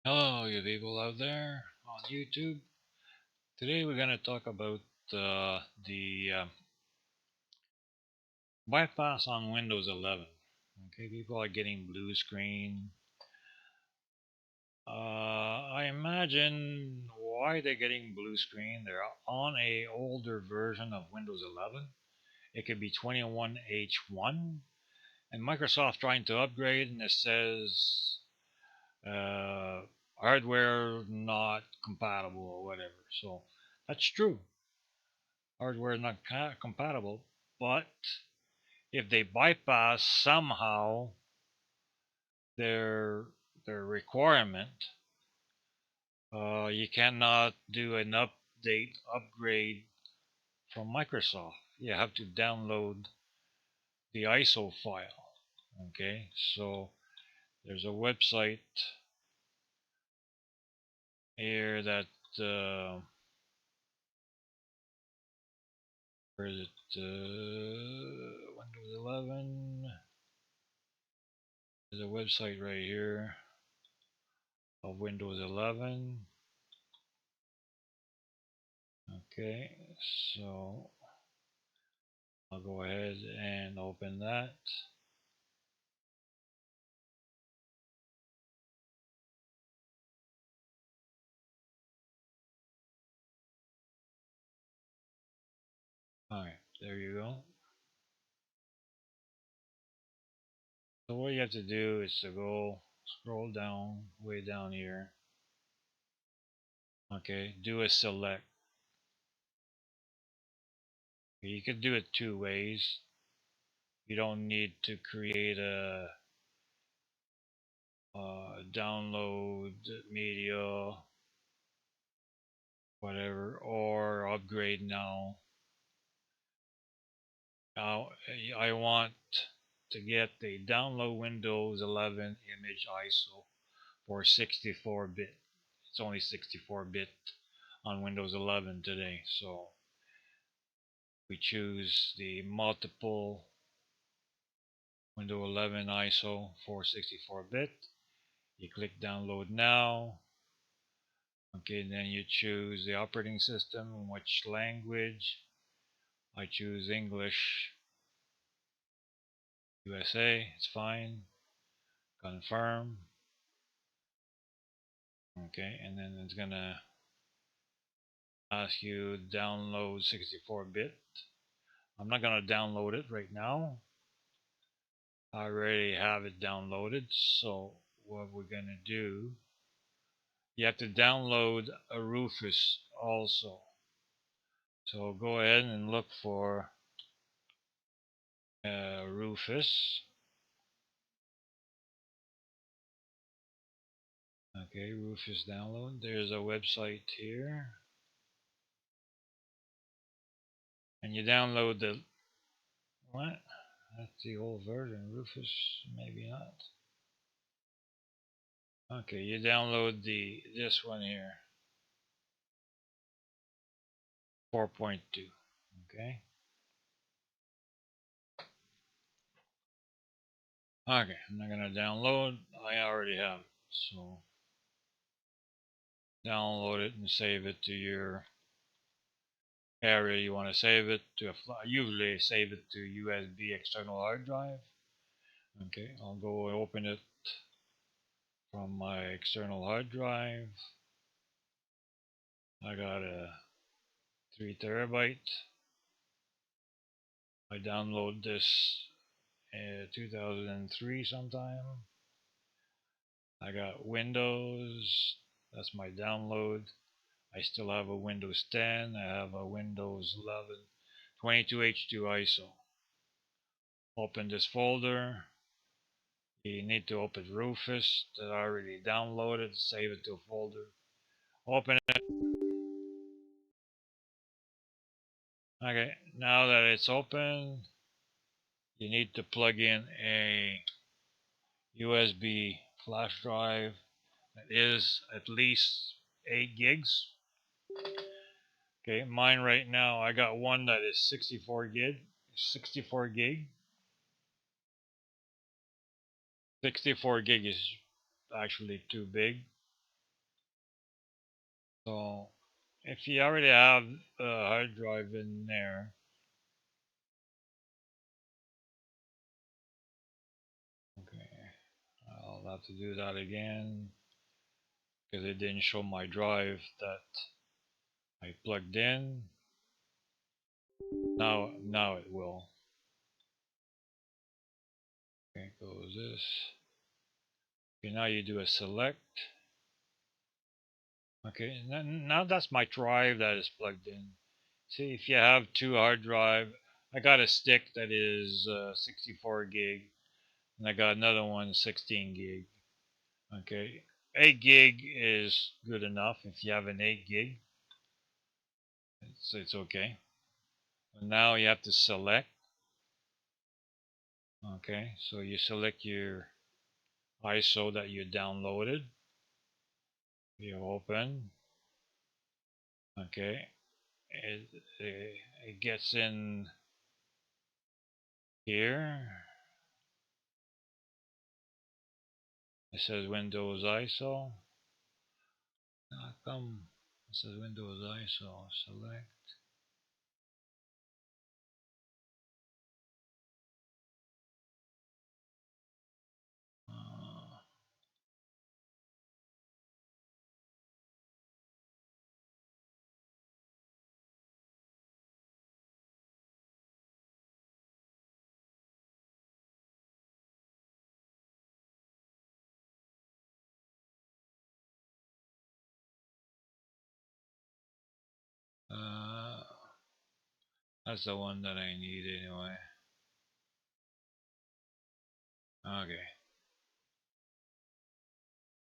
Hello, you people out there on YouTube. Today we're going to talk about the bypass on Windows 11. Okay, people are getting blue screen. I imagine why they're getting blue screen. They're on a older version of Windows 11. It could be 21H1, and Microsoft trying to upgrade, and it says uh, hardware not compatible or whatever. So that's true. Hardware not compatible, but if they bypass somehow their their requirement, you cannot do an upgrade from Microsoft. You have to download the ISO file. Okay, so there's a website here that where is it? Windows 11. There's a website right here of Windows 11. Okay, so I'll go ahead and open that. Alright, there you go. So what you have to do is to go scroll down, way down here. Okay, do a select. You could do it two ways. You don't need to create a download media, whatever, or upgrade now. Now I want to get the download Windows 11 image ISO for 64-bit. It's only 64-bit on Windows 11 today, so we choose the multiple Windows 11 ISO for 64-bit. You click download now. Okay, then you choose the operating system, which language. I choose English USA, it's fine. Confirm. Okay, and then it's gonna ask you download 64-bit. I'm not gonna download it right now. I already have it downloaded, so what we're gonna do, you have to download a Rufus also. So go ahead and look for Rufus. Okay, Rufus download. There's a website here, and you download the what? That's the old version. Rufus, maybe not. Okay, you download this one here, 4.2. Okay. Okay, I'm not gonna download. I already have it, so download it and save it to your area you want to save it to. Usually save it to USB external hard drive. Okay, I'll go open it from my external hard drive. I got a 3 terabyte. I download this in 2003 sometime. I got Windows. That's my download. I still have a Windows 10. I have a Windows 11 22H2 ISO. Open this folder. You need to open Rufus that I already downloaded. Save it to a folder. Open it. Okay, now that it's open, you need to plug in a USB flash drive that is at least 8 gigs. Okay, mine right now, I got one that is 64 gig. 64 gig. 64 gig is actually too big. So if you already have a hard drive in there, okay, I'll have to do that again because it didn't show my drive that I plugged in. Now it will. Okay, goes this. Okay, now you do a select. Okay, now that's my drive that is plugged in. See, if you have two hard drive, I got a stick that is 64 gig, and I got another one 16 gig. Okay, 8 gig is good enough if you have an 8 gig. It's okay. And now you have to select. Okay, so you select your ISO that you downloaded. You open. Okay, it gets in here. It says Windows ISO. How come it says Windows ISO? Select. Uh, uh, that's the one that I need anyway. Okay.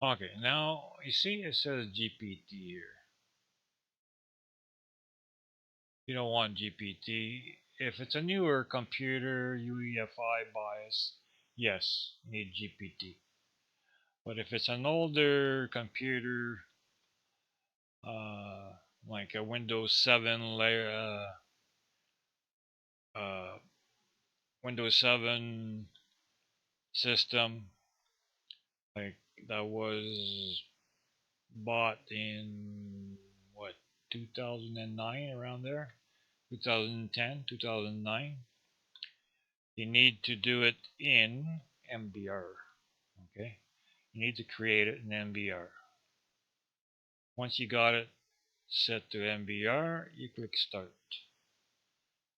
Okay, now you see it says GPT here. You don't want GPT. If it's a newer computer, UEFI bias, yes, need GPT. But if it's an older computer, uh, like a Windows 7 layer, Windows 7 system, like that was bought in what 2009 around there, 2010, 2009. You need to do it in MBR. Okay, you need to create it in MBR. Once you got it set to MBR, you click start.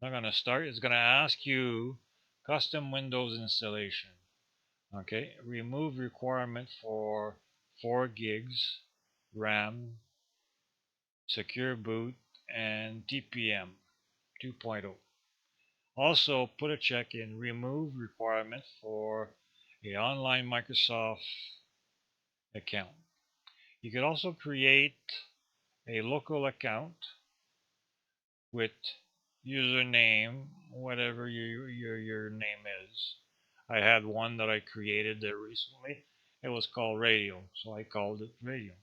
Not gonna start. It's gonna ask you custom Windows installation. Okay, remove requirement for 4 gigs RAM, secure boot, and TPM 2.0. Also, put a check in remove requirement for a online Microsoft account. You could also create a local account with username, whatever your name is. I had one that I created there recently. It was called Radio, so I called it Radio.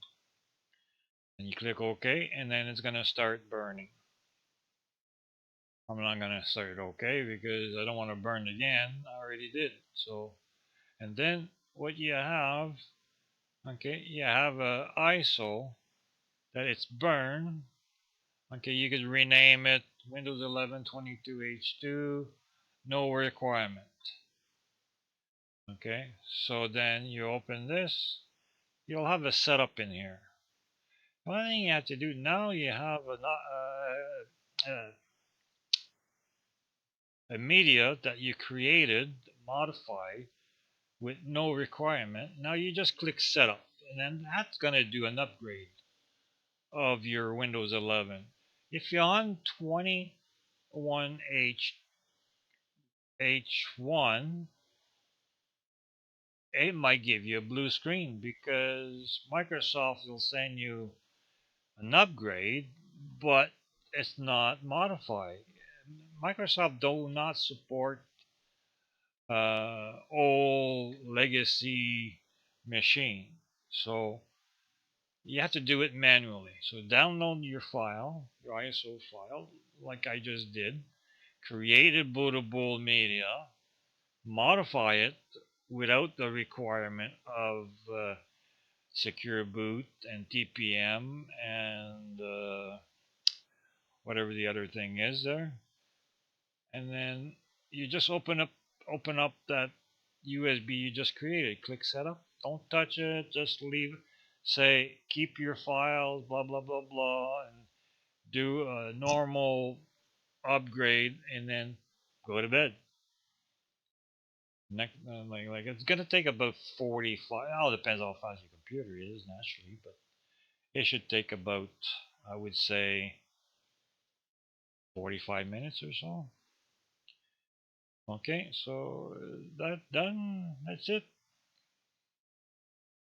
And you click OK, and then it's gonna start burning. I'm not gonna start OK because I don't want to burn again. I already did. So, and then what you have, okay, you have a ISO that it's burned. Okay, you could rename it Windows 11 22H2, no requirement. Okay, so then you open this, you'll have a setup in here. One thing you have to do now, you have a media that you created, modified with no requirement. Now you just click setup, and then that's going to do an upgrade of your Windows 11. If you're on 21H1, it might give you a blue screen because Microsoft will send you an upgrade, but it's not modified. Microsoft do not support old legacy machine, so you have to do it manually. So download your file, your ISO file, like I just did, create a bootable media, modify it without the requirement of Secure Boot and TPM and whatever the other thing is there, and then you just open up that USB you just created. Click Setup. Don't touch it. Just leave. Say keep your files. Blah blah blah blah, and do a normal upgrade, and then go to bed. Next, like it's gonna take about 45. Oh, it depends how fast your computer is naturally, but it should take about, I would say, 45 minutes or so. Okay, so that done. That's it.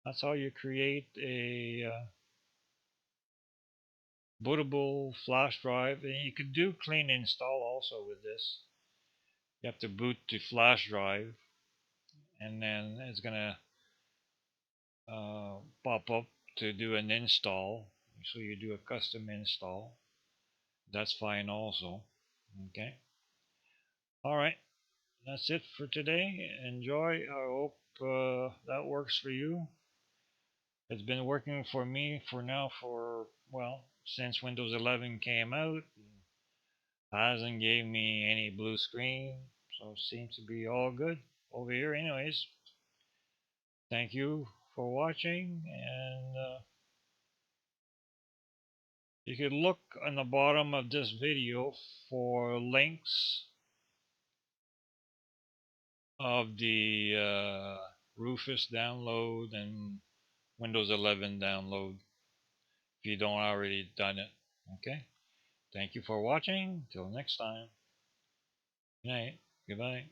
That's how you create a bootable flash drive. And you could do clean install also with this. You have to boot the flash drive, and then it's gonna pop up to do an install. So you do a custom install. That's fine also. Okay. All right. That's it for today. Enjoy. I hope that works for you. It's been working for me for now for, well, since Windows 11 came out. Hasn't gave me any blue screen, so it seems to be all good over here. Anyways, thank you for watching, and you could look on the bottom of this video for links of the Rufus download and Windows 11 download if you don't already done it. Okay. Thank you for watching. Till next time. Good night. Goodbye.